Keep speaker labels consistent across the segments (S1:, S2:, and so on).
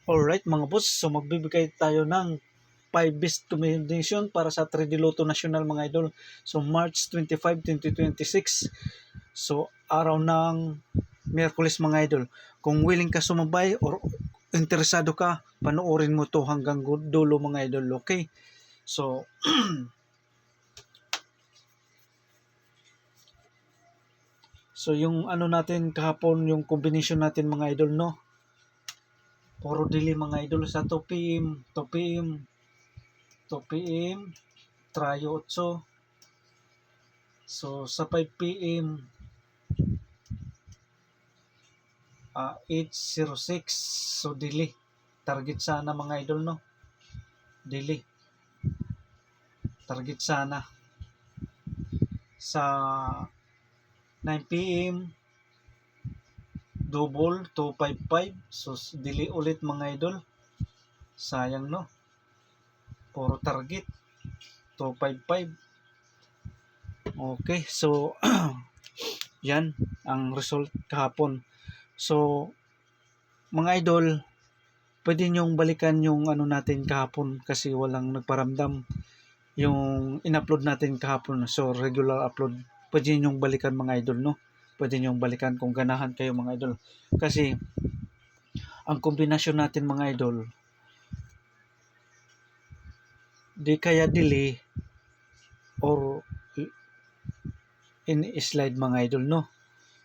S1: Alright mga boss, so magbibigay tayo ng 5 best combination para sa 3D Lotto National mga idol. So March 25, 2026. So araw ng Miyerkules mga idol. Kung willing ka sumabay or interesado ka, panoorin mo to hanggang dulo mga idol. Okay? So So yung ano natin kahapon, yung combination natin mga idol, no? Puro dili mga idol sa 2 PM, 2 PM, 2 PM, Trayo 8. So sa 5 PM, 806. So dili. Target sana mga idol, no? Dili. Target sana. Sa 9 PM, double 255. So dili ulit mga idol. Sayang, no? Puro target 255. Okay, so yan ang result kahapon. So mga idol, pwede nyong balikan yung ano natin kahapon kasi walang nagparamdam yung in-upload natin kahapon. So regular upload, pwede nyong balikan mga idol, no? Pwede nyong balikan kung ganahan kayo mga idol. Kasi ang kombinasyon natin mga idol, di kaya delay or in-slide mga idol, no?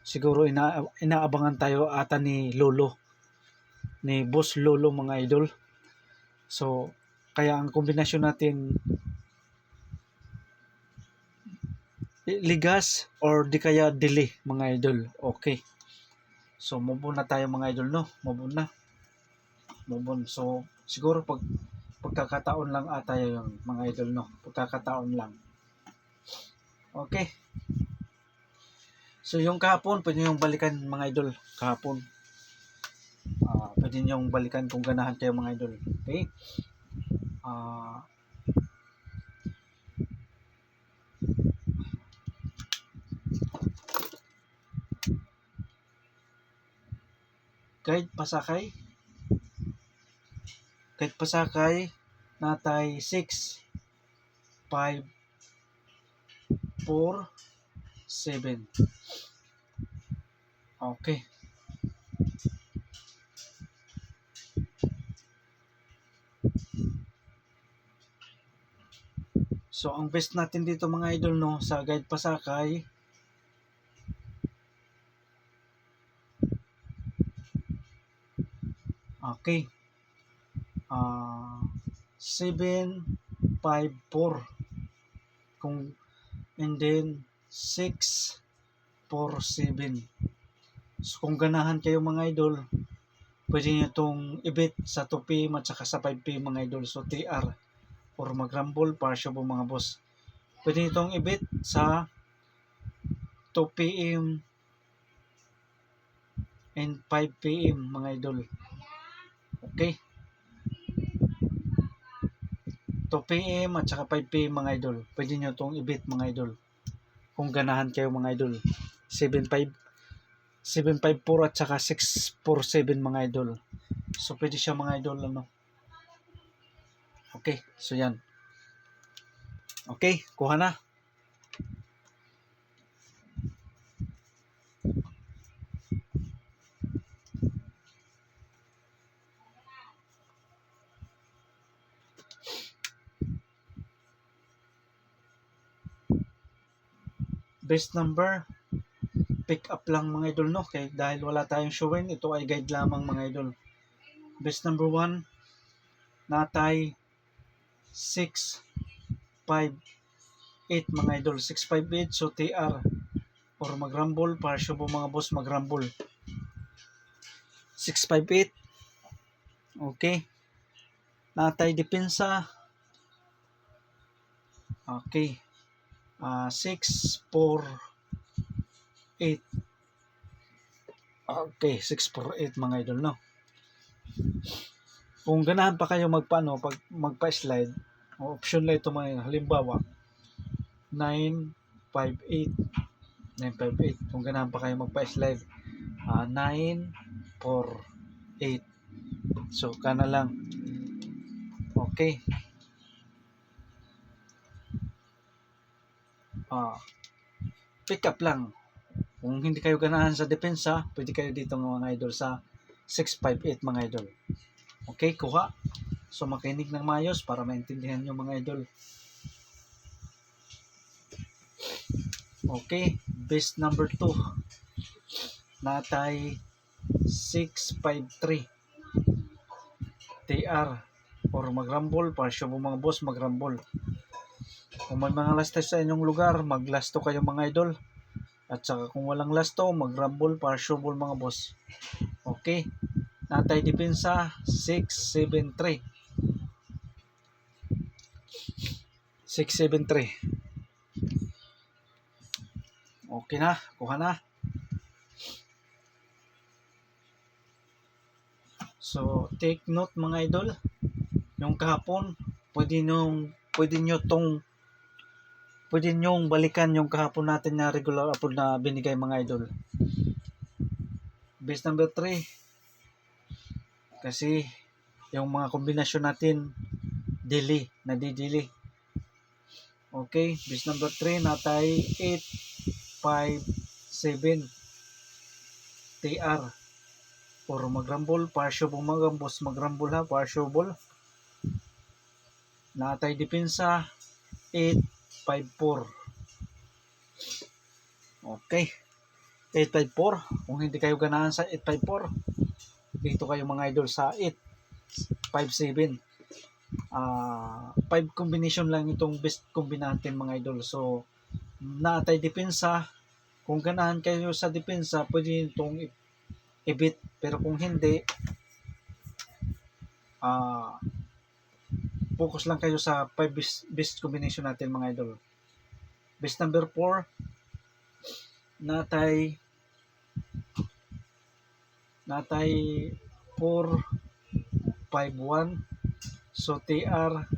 S1: Siguro inaabangan tayo ata ni Lolo, ni Boss Lolo mga idol. So kaya ang kombinasyon natin ligas or di kaya delay mga idol. Okay. So move on na tayo mga idol, no? Move on na. Move on. So siguro pagkakataon lang ata yung mga idol, no? Pagkakataon lang. Okay. So yung kahapon, pwede nyo balikan mga idol. Kahapon. Pwede nyo balikan kung ganahan kayo mga idol. Okay. Kahit pasakay natay 6, 5, 4, 7. Okay. So ang best natin dito mga idol, no, sa guide pasakay, okay, 7, 5, 4. And then 6, 4, 7. So kung ganahan kayo mga idol, pwede nyo itong i-bet sa 2 PM at saka sa 5 PM mga idol. So TR or mag-rumble para siya po mga boss. Pwede nyo itong i-bet sa 2 PM and 5 PM mga idol. Okay? 2 PM at saka 5 PM mga idol. Pwede nyo itong i-bet mga idol. Kung ganahan kayo mga idol. 754 at saka 647 mga idol. So pwede siya mga idol, ano. Okay, so yan. Okay, kuha na. Best number, pick up lang mga idol, no? Okay, dahil wala tayong showing, ito ay guide lamang mga idol. Best number 1, natay 6, 5, 8 mga idol. 6, 5, 8, so TR or mag-rumble para siya po mga boss, mag-rumble. 6, 5, 8. Okay. Natay depensa. Okay. 6, 4, 8. Okay, 6, 4, 8 mga idol, no? Kung ganahan pa kayo pag magpa-slide, option lang ito mga, halimbawa 9, 5, 8. 9, 5, 8. Kung ganahan pa kayo magpa-slide, 9, 4, 8. So kana lang. Okay. Pick up lang. Kung hindi kayo ganahan sa depensa, pwede kayo dito mga idol sa 658 mga idol. Okay, kuha. So makinig ng mayos para maintindihan nyo mga idol. Okay, base number 2. Natay 653 TR or magrambol, parsyo mo mga boss magrambol. Kung may mga lasto sa inyong lugar, maglasto kayo mga idol. At saka kung walang lasto, magrambol, parsyo mga boss. Okay, natay depensa 673 673. Okay na, kuha na. So, take note mga idol. Yung kahapon, pwede nyong balikan yung kahapon natin na regular upload na binigay mga idol. Base number 3. Kasi yung mga kombinasyon natin nadidili. Okay, base number 3 natay 857 TR or magrambol, partial bumagambos magrambol ha, partial. Natay depensa 854. Okay, 854. Kung hindi kayo ganahan sa 854, dito kayo mga idol sa 857. 5 combination lang itong best combination mga idol. So natay depensa, kung ganahan kayo sa depensa, pwede itong ibit, pero kung hindi, focus lang kayo sa 5 best combination natin mga idol. Best number 4 natay 451. So TR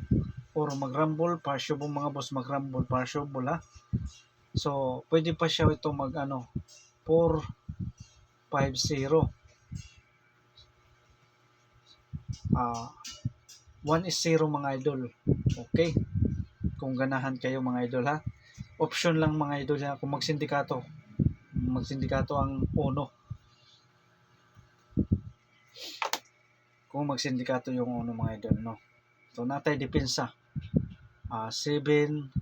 S1: or magrambol, partial mga boss magrambol, partial ha. So pwede pa siya ito mag 450. 1 is 0 mga idol. Okay, kung ganahan kayo mga idol ha. Option lang mga idol ha, kung magsindikato ang uno. Kung magsindikato yung uno mga idol, no. So natay depensa 751.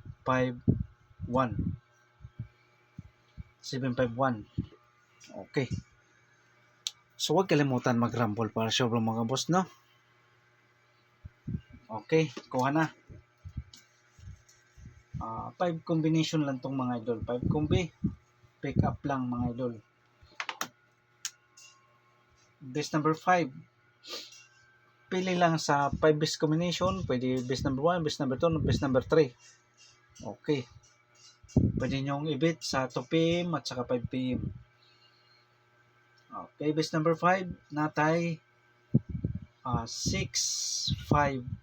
S1: Okay, so huwag kalimutan magrambol para sure mga boss, no. Okay, kuha na. 5 combination lang tong mga idol. 5 combi, pick up lang mga idol. Base number 5. Pili lang sa 5 base combination. Pwede base number 1, base number 2, base number 3. Okay. Pwede nyong ibit sa 2 PM at saka 5 PM. Okay, base number 5. Natay 652.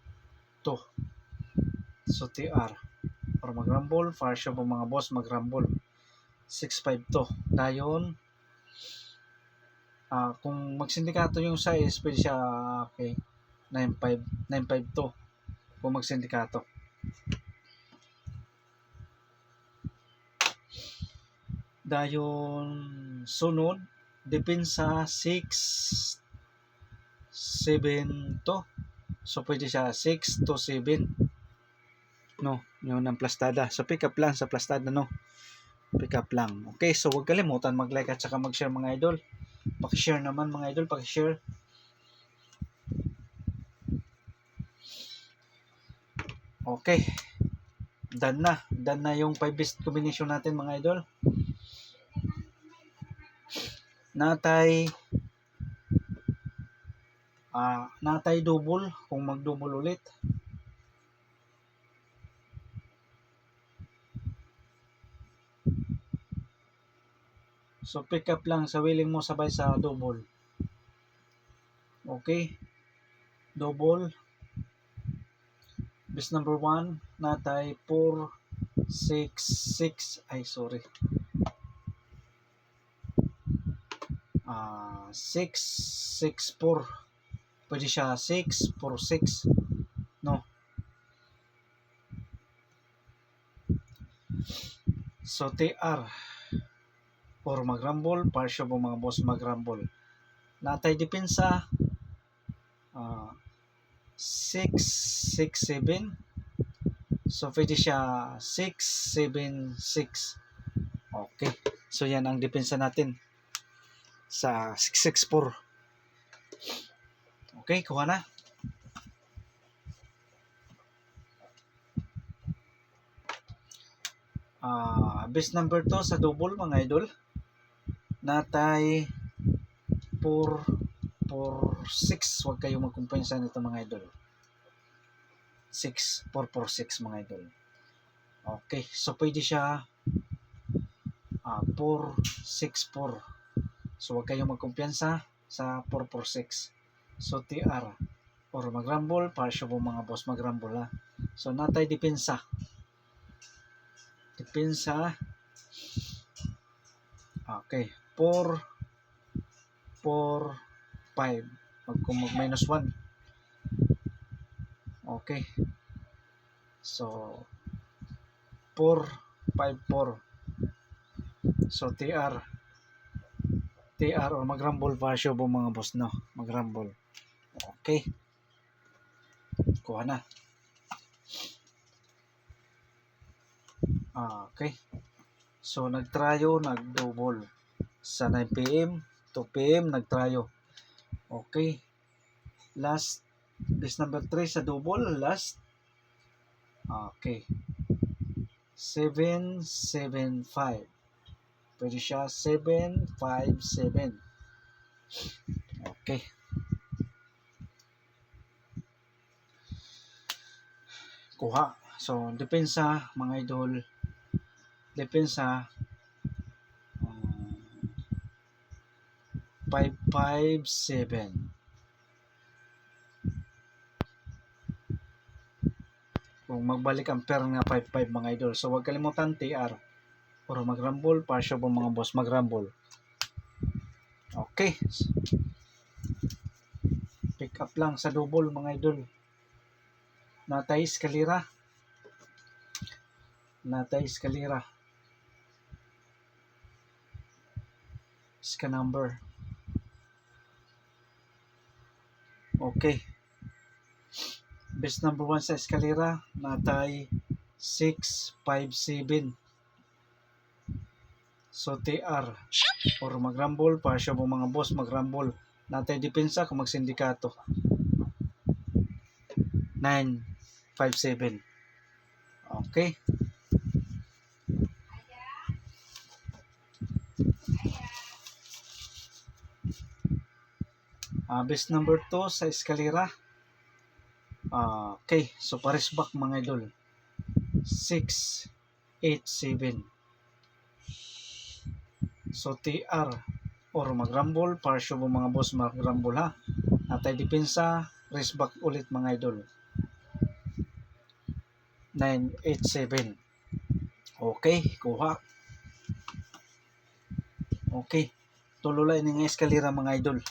S1: So TR or magrambol, partial po mga boss magrambol 652. Dayon kung magsindikato yung size, pwede siya 952 kung magsindikato. Dayon sunod depensa 672. So pwede siya 6 to 7. No, yun ang plastada. So pick up lang sa plastada, no. Pick up lang. Okay, so huwag kalimutan mag-like at saka mag-share mga idol. Paki-share naman mga idol, paki-share. Okay. Done na yung 5 best combination natin mga idol. Natay double kung mag-double ulit. So pick up lang sa willing mo sabay sa double. Okay, double. Base number 1 natay 466. 664 pwede siya 6, 4, 6, no? So TR or magrambol, parsyo po mga boss magrambol. Natay depensa 6, 6, 7. So pwede siya 6, 7, 6. Okay. So yan ang depensa natin sa 664. Okay, kuha na. Base number 2 sa double mga idol. Natay 4, 4, 6. Huwag kayong magkumpensa nito mga idol. 6, 4, 4, 6 mga idol. Okay, so pwede siya 4, 6, 4. So huwag kayong magkumpiyansa sa 4, 4, 6. So TR or magrambol, parsyo po mga boss magrambol ha. So natay depensa. Okay, 4, 4, 5. Mag minus 1. Okay. So 4, 5, 4. So TR or magrambol parsyo po mga boss, no? Magrambol. Okay. Kuha na. Okay. So nagtrayo, nagdouble sa 9 PM, 2 PM nagtrayo. Okay. Last base number 3 sa double, last. Okay. 7, 7, 5. Pwede siya 7, 5, 7. Okay. Kuha. So depensa mga idol. Depensa 5, 5, 7. Kung magbalik ang pair nga 5, 5 mga idol. So huwag kalimutan TR or magrambol, parsyo po mga boss magrambol. Okay. Pick up lang sa double mga idol. Natay eskalera. Ska number. Okay. Best number 1 sa eskalera, natay 6, 5, 7. So TR or magrambol, parsyo po mga boss magrambol. Natay depensa kung magsindikato. 9, 5, 7. Okay. Best number 2 sa eskalera. Okay, so pares back mga idol. 6, 8, 7. So TR or magrambol, parsyo po mga boss magrambol ha. Natay depensa, raise back ulit mga idol. 9, 8, 7. Okay, kuha. Okay. Tulo lang nga eskalera mga idol.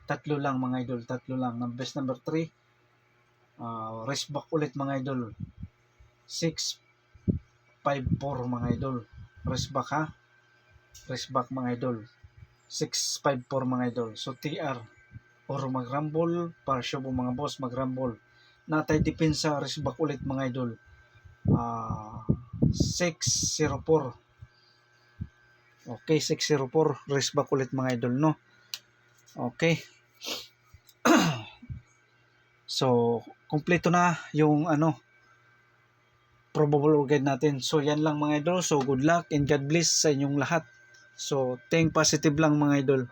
S1: Tatlo lang mga idol. Tatlo lang. Best number 3. Raise back ulit mga idol. 6, 5, 4 mga idol. Raise back ha. Raise back mga idol. 6, 5, 4 mga idol. So TR or magrambol, parsyo po mga boss magrambol. Natay depensa, raise back ulit mga idol. 6, 0, 4. Okay, 604. Raise back ulit mga idol, no? Okay. So, kumpleto na yung probable guide natin. So, yan lang mga idol. So, good luck and God bless sa inyong lahat. So, think positive lang mga idol.